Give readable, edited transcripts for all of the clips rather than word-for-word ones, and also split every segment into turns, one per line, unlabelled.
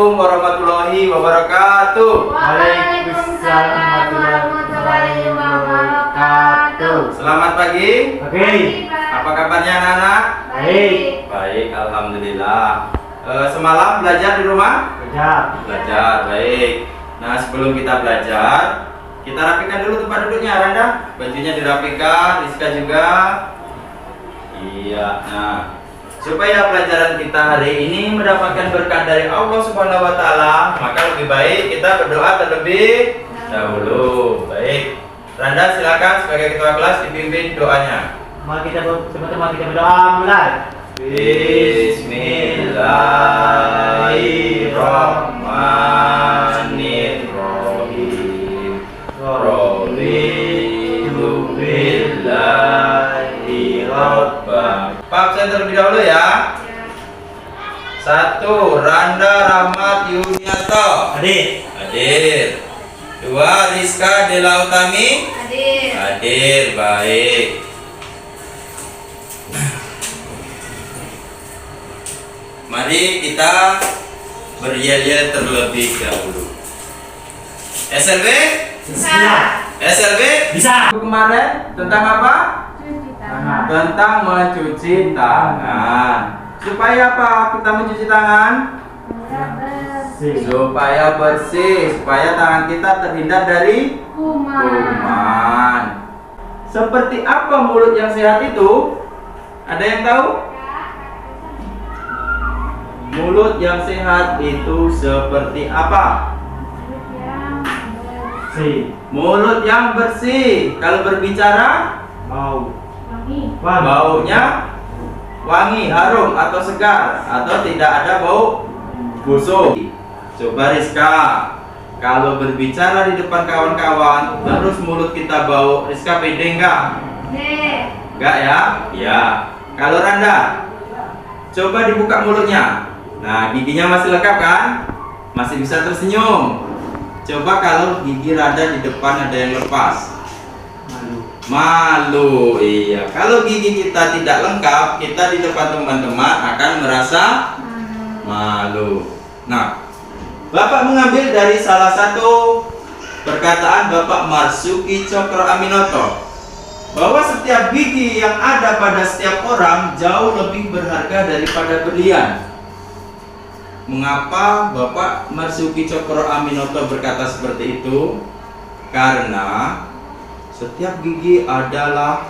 Assalamualaikum warahmatullahi wabarakatuh.
Waalaikumsalam warahmatullahi wabarakatuh.
Selamat pagi.
Oke.
Apa kabarnya anak-anak?
Baik.
Baik, alhamdulillah. Semalam belajar di rumah? Belajar, baik. Nah, sebelum kita belajar, kita rapikan dulu tempat duduknya, Randa. Bajunya dirapikan, Rizka juga. Iya, nah. Supaya pelajaran kita hari ini mendapatkan berkah dari Allah Subhanahu wa taala, maka lebih baik kita berdoa terlebih dahulu. Baik. Randa silakan sebagai ketua kelas dipimpin doanya.
Mari kita berdoa mulai.
Bismillahirrahmanirrahim. Raditu billahi rabban. Pak saya terlebih dahulu ya. 1. Randa Rahmat Yuniarto. Hadir. 2. Rizka Dela Utami. Hadir. Baik. Mari kita beryel-yel terlebih dahulu. SLB? SLB?
Bisa.
Kemarin tentang apa? Tentang mencuci tangan. Supaya apa kita mencuci tangan? Supaya bersih, supaya tangan kita terhindar dari kuman. Seperti apa mulut yang sehat itu? Ada yang tahu? Mulut yang sehat itu seperti apa? Mulut yang bersih. Kalau berbicara, baunya wangi, harum atau segar, atau tidak ada bau busuk. Coba Rizka, kalau berbicara di depan kawan-kawan terus mulut kita bau, Rizka pede enggak? Enggak ya? Ya. Kalau Randa, coba dibuka mulutnya. Nah, giginya masih lengkap kan? Masih bisa tersenyum. Coba kalau gigi Randa di depan ada yang lepas. Malu, iya. Kalau gigi kita tidak lengkap, kita di depan teman-teman akan merasa malu. Nah, Bapak mengambil dari salah satu perkataan Bapak Marsuki Cokro Aminoto, bahwa setiap gigi yang ada pada setiap orang jauh lebih berharga daripada berlian. Mengapa Bapak Marsuki Cokro Aminoto berkata seperti itu? Karena setiap gigi adalah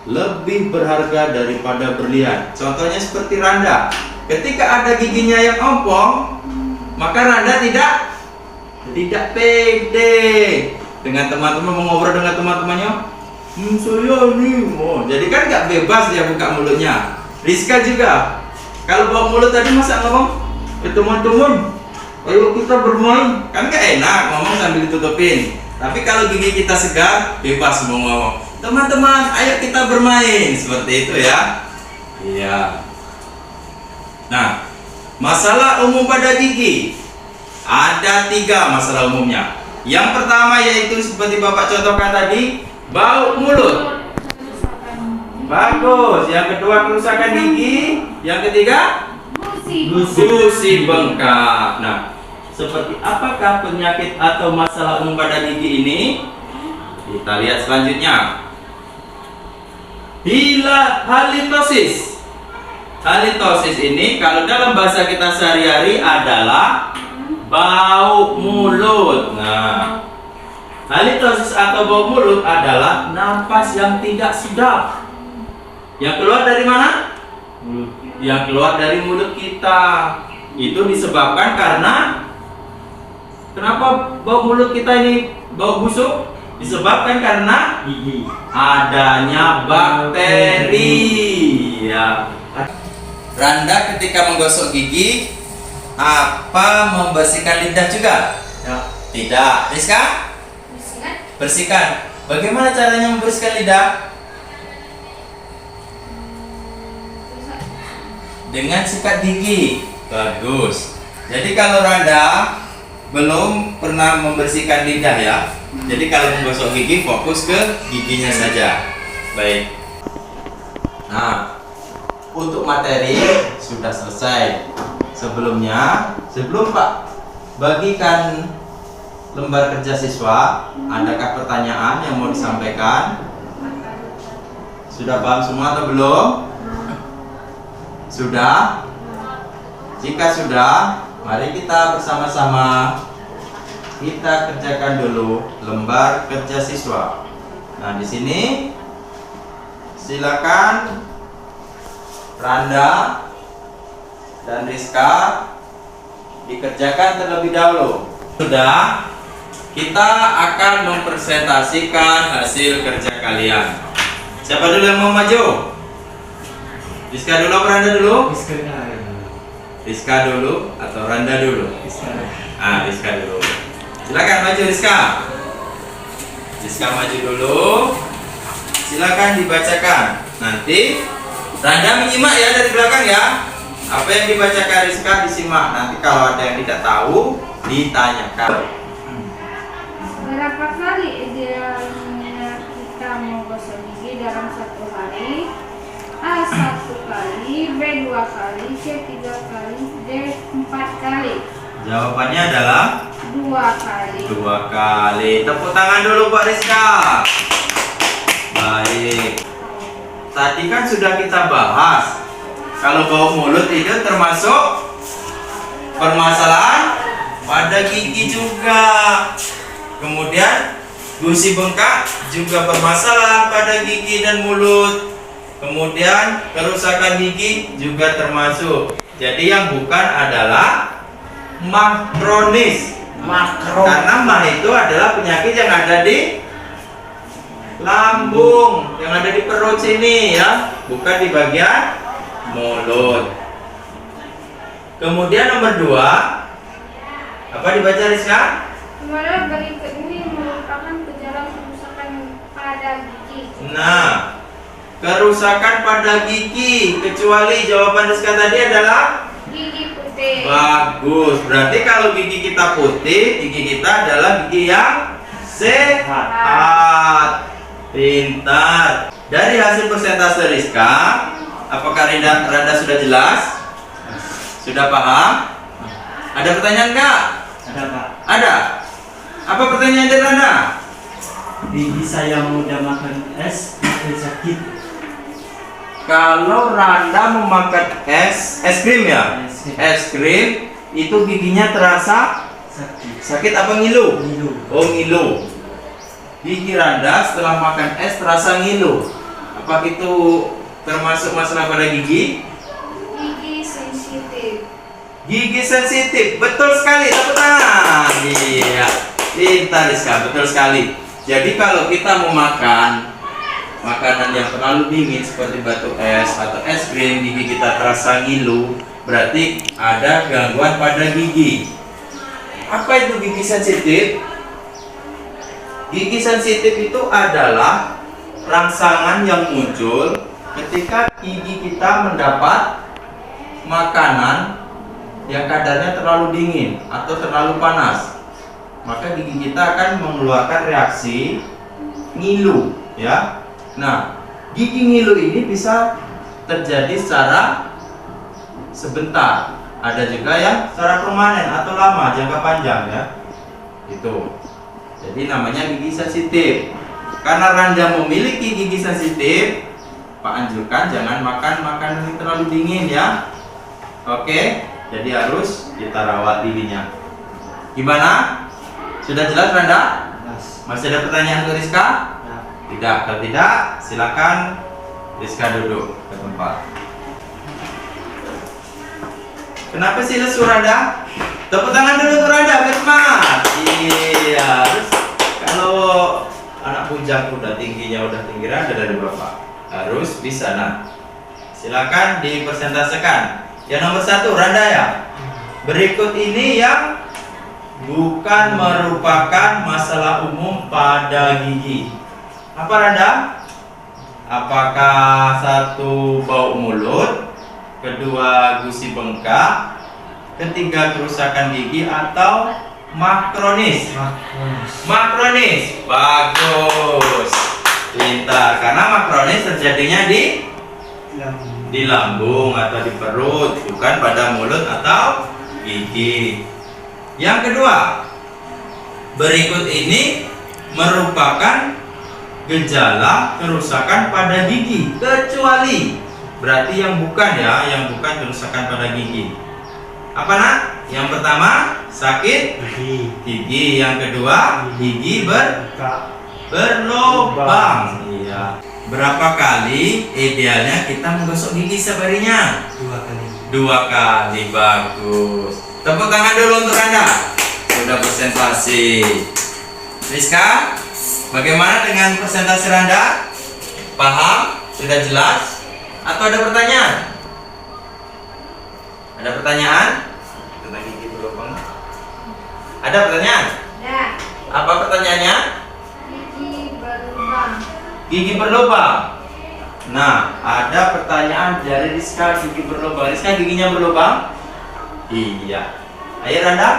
lebih berharga daripada berlian. Contohnya seperti Randa. Ketika ada giginya yang ompong, maka Randa tidak pede dengan teman-teman, mengobrol dengan teman-temannya. Saya ini, jadi kan nggak bebas dia buka mulutnya. Rizka juga. Kalau bawa mulut tadi masa ngomong, teman-teman, ayo kita bermain. Kan nggak enak ngomong sambil ditutupin. Tapi kalau gigi kita segar, bebas mau ngomong. Teman-teman, ayo kita bermain. Seperti itu ya. Iya. Nah, masalah umum pada gigi ada 3 masalah umumnya. Yang pertama yaitu seperti Bapak contohkan tadi, bau mulut. Bagus. Yang kedua kerusakan gigi. Yang ketiga gusi bengkak. Nah, seperti apakah penyakit atau masalah umum pada gigi ini? Kita lihat selanjutnya. Halitosis. Halitosis ini kalau dalam bahasa kita sehari-hari adalah bau mulut. Nah, halitosis atau bau mulut adalah nafas yang tidak sedap. Yang keluar dari mana? Yang keluar dari mulut kita. Itu disebabkan karena kenapa bau mulut kita ini bau busuk? Disebabkan karena adanya bakteri. Ya. Randa ketika menggosok gigi, apa membersihkan lidah juga? Ya. Tidak. Rizka? Bersihkan. Bagaimana caranya membersihkan lidah? Dengan sikat gigi. Bagus. Jadi kalau Randa belum pernah membersihkan lidah ya. Jadi kalau menggosok gigi fokus ke giginya saja. Baik. Nah, untuk materi sudah selesai. Sebelumnya, sebelum Pak bagikan lembar kerja siswa, adakah pertanyaan yang mau disampaikan? Sudah paham semua atau belum? Sudah? Jika sudah, mari kita bersama-sama kita kerjakan dulu lembar kerja siswa. Nah, di sini silakan Randa dan Rizka dikerjakan terlebih dahulu. Sudah, kita akan mempresentasikan hasil kerja kalian. Siapa dulu yang mau maju? Rizka dulu apa Randa dulu? Rizka dulu atau Randa dulu? Rizka dulu. Silakan maju Rizka. Rizka maju dulu. Silakan dibacakan. Nanti Randa menyimak ya dari belakang ya. Apa yang dibacakan Rizka disimak. Nanti kalau ada yang tidak tahu ditanyakan.
Berapa kali idealnya kita menggosok gigi dalam satu hari? A. 1 kali, B. 2 kali, C. 3 kali, D. 4 kali.
Jawabannya adalah
2 kali.
2 kali. Tepuk tangan dulu Pak Rizka. Baik. Tadi kan sudah kita bahas kalau bau mulut itu termasuk permasalahan pada gigi juga. Kemudian gusi bengkak juga permasalahan pada gigi dan mulut. Kemudian kerusakan gigi juga termasuk. Jadi yang bukan adalah mah kronis. Karena mah itu adalah penyakit yang ada di lambung, yang ada di perut sini ya, bukan di bagian mulut. Kemudian nomor 2, apa dibaca Rizka?
Kemudian berikut ini merupakan gejala kerusakan pada gigi.
Nah, kerusakan pada gigi, kecuali jawaban Rizka tadi adalah
Gigi putih.
bagus. Berarti kalau gigi kita putih, gigi kita adalah gigi yang sehat. Pintar. Dari hasil persentase Rizka, apakah Randa sudah jelas? Sudah paham? Ada pertanyaan enggak?
Ada Pak.
Ada. Apa pertanyaan dari Randa?
Gigi saya mudah makan es, makin sakit.
Kalau Randa memakan es krim ya? Es krim itu giginya terasa sakit apa ngilu? Oh, ngilu. Gigi Randa setelah makan es terasa ngilu. Apa itu termasuk masalah pada gigi?
Gigi sensitif.
Gigi sensitif, betul sekali. Tepuk tangan. Iya, pintar Rizka, betul sekali. Jadi kalau kita mau makan makanan yang terlalu dingin seperti batu es atau es krim, gigi kita terasa ngilu, berarti ada gangguan pada gigi. Apa itu gigi sensitif? Gigi sensitif itu adalah rangsangan yang muncul ketika gigi kita mendapat makanan yang kadarnya terlalu dingin atau terlalu panas. Maka gigi kita akan mengeluarkan reaksi ngilu, ya. Nah, gigi ngilu ini bisa terjadi secara sebentar. Ada juga yang secara permanen atau lama, jangka panjang ya. Itu. Jadi namanya gigi sensitif. Karena Randa memiliki gigi sensitif, Pak anjurkan jangan makan makanan yang terlalu dingin ya. Oke, jadi harus kita rawat giginya. Gimana? Sudah jelas Randa? Masih ada pertanyaan untuk Rizka? Tidak. Kalau tidak, silakan Rizka duduk ke tempat. Kenapa sih lesu Randa? Tepuk tangan dulu untuk Randa, semangat. Iya. Terus kalau anak bujang udah tingginya udah tinggi Randa dari Bapak, harus bisa. Nah, silakan dipresentasikan. Yang nomor 1 Randa ya. Berikut ini yang bukan merupakan masalah umum pada gigi. Apa Randa? Apakah 1 bau mulut, kedua gusi bengkak, ketiga kerusakan gigi, atau makronis? Makronis. Bagus. Pintar. Karena makronis terjadinya di di lambung atau di perut, bukan pada mulut atau gigi. Yang kedua, berikut ini merupakan gejala kerusakan pada gigi, kecuali, berarti yang bukan ya, yang bukan kerusakan pada gigi. Apa nak? Yang pertama sakit gigi, yang kedua gigi berlubang. Iya. Berapa kali idealnya kita menggosok gigi seharinya?
2 kali.
2 kali, bagus. Tepuk tangan dulu untuk Anda. Sudah presentasi. Rizka, bagaimana dengan presentasi Anda? Paham? Sudah jelas? Atau ada pertanyaan? Ada pertanyaan? Tentang gigi berlubang. Ada pertanyaan?
Ya,
Apa pertanyaannya?
gigi berlubang.
Gigi berlubang. Nah, ada pertanyaan dari Rizka, gigi berlubang. Rizka, giginya berlubang? Iya. Ayo Randa.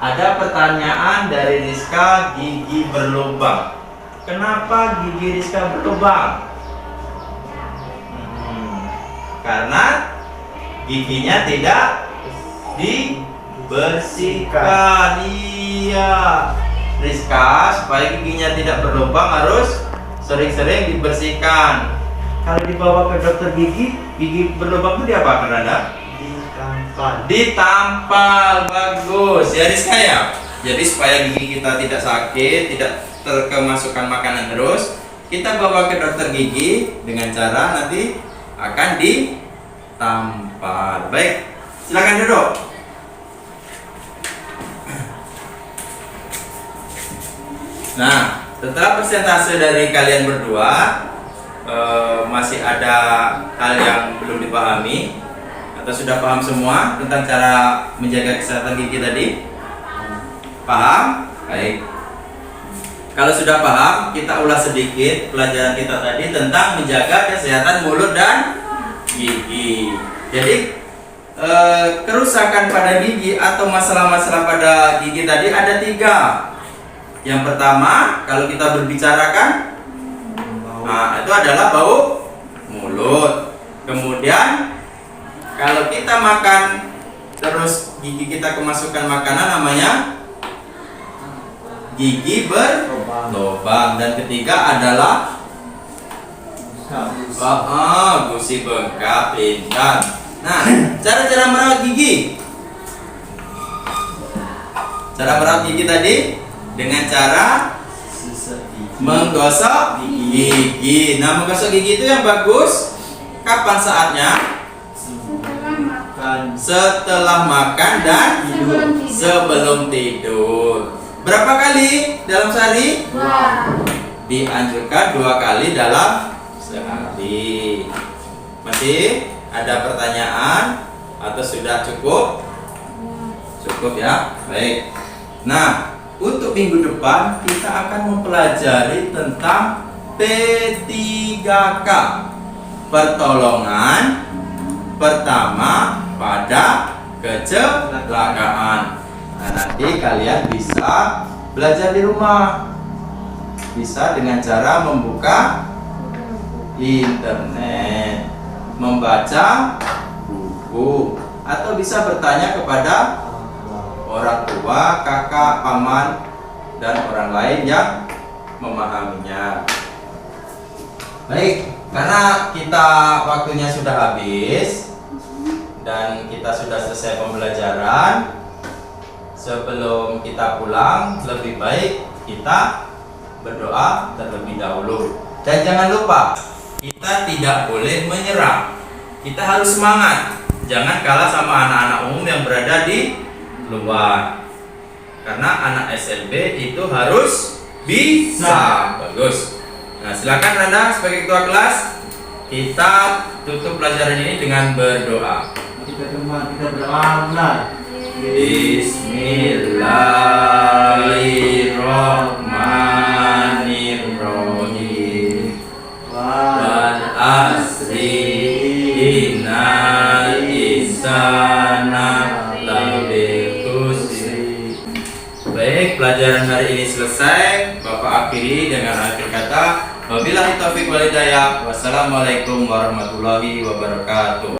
Ada pertanyaan dari Rizka, gigi berlubang. Kenapa gigi Rizka berlubang? Karena giginya tidak dibersihkan. Iya. Rizka, supaya giginya tidak berlubang harus sering-sering dibersihkan. Kalau dibawa ke dokter gigi berlubang itu diapakan Anda? Ditampal. Bagus ya Rizka ya. Jadi supaya gigi kita tidak sakit, tidak terkemasukan makanan terus, kita bawa ke dokter gigi dengan cara nanti akan ditampal. Baik, silakan duduk. Nah, setelah persentase dari kalian berdua, masih ada hal yang belum dipahami atau sudah paham semua tentang cara menjaga kesehatan gigi tadi? Paham? Baik. Kalau sudah paham, kita ulas sedikit pelajaran kita tadi tentang menjaga kesehatan mulut dan gigi. Jadi kerusakan pada gigi atau masalah-masalah pada gigi tadi ada 3. Yang pertama, kalau kita berbicarakan, nah, itu adalah bau mulut. Kemudian, kalau kita makan terus gigi kita kemasukan makanan, namanya gigi berlubang. Dan ketiga adalah gusi bengkak. Pintar. Nah, cara-cara merawat gigi. Cara merawat gigi tadi dengan cara menggosok gigi. Nah, menggosok gigi itu yang bagus kapan saatnya? Setelah makan dan sebelum tidur. Berapa kali dalam sehari?
2.
Dianjurkan 2 kali dalam sehari. Masih ada pertanyaan atau sudah cukup? Cukup ya. Baik. Nah, untuk minggu depan kita akan mempelajari tentang P3K. Pertolongan pertama pada kecelakaan. Nah, nanti kalian bisa belajar di rumah. Bisa dengan cara membuka internet, membaca buku, atau bisa bertanya kepada orang tua, kakak, paman, dan orang lain yang memahaminya. Baik, karena kita waktunya sudah habis dan kita sudah selesai pembelajaran, sebelum kita pulang lebih baik kita berdoa terlebih dahulu. Dan jangan lupa, kita tidak boleh menyerah. Kita harus semangat. Jangan kalah sama anak-anak umum yang berada di luar. Karena anak SLB itu harus bisa. Bagus. Nah, silakan Randa sebagai ketua kelas, kita tutup pelajaran ini dengan berdoa.
Kita berdoa.
Bismillahirrahmanirrahim. Wal asri innal insana lafi khusr. Baik, pelajaran hari ini selesai. Bapak akhiri dengan akhir kata Wabillahi taufiq wal hidayah. Wassalamualaikum warahmatullahi wabarakatuh.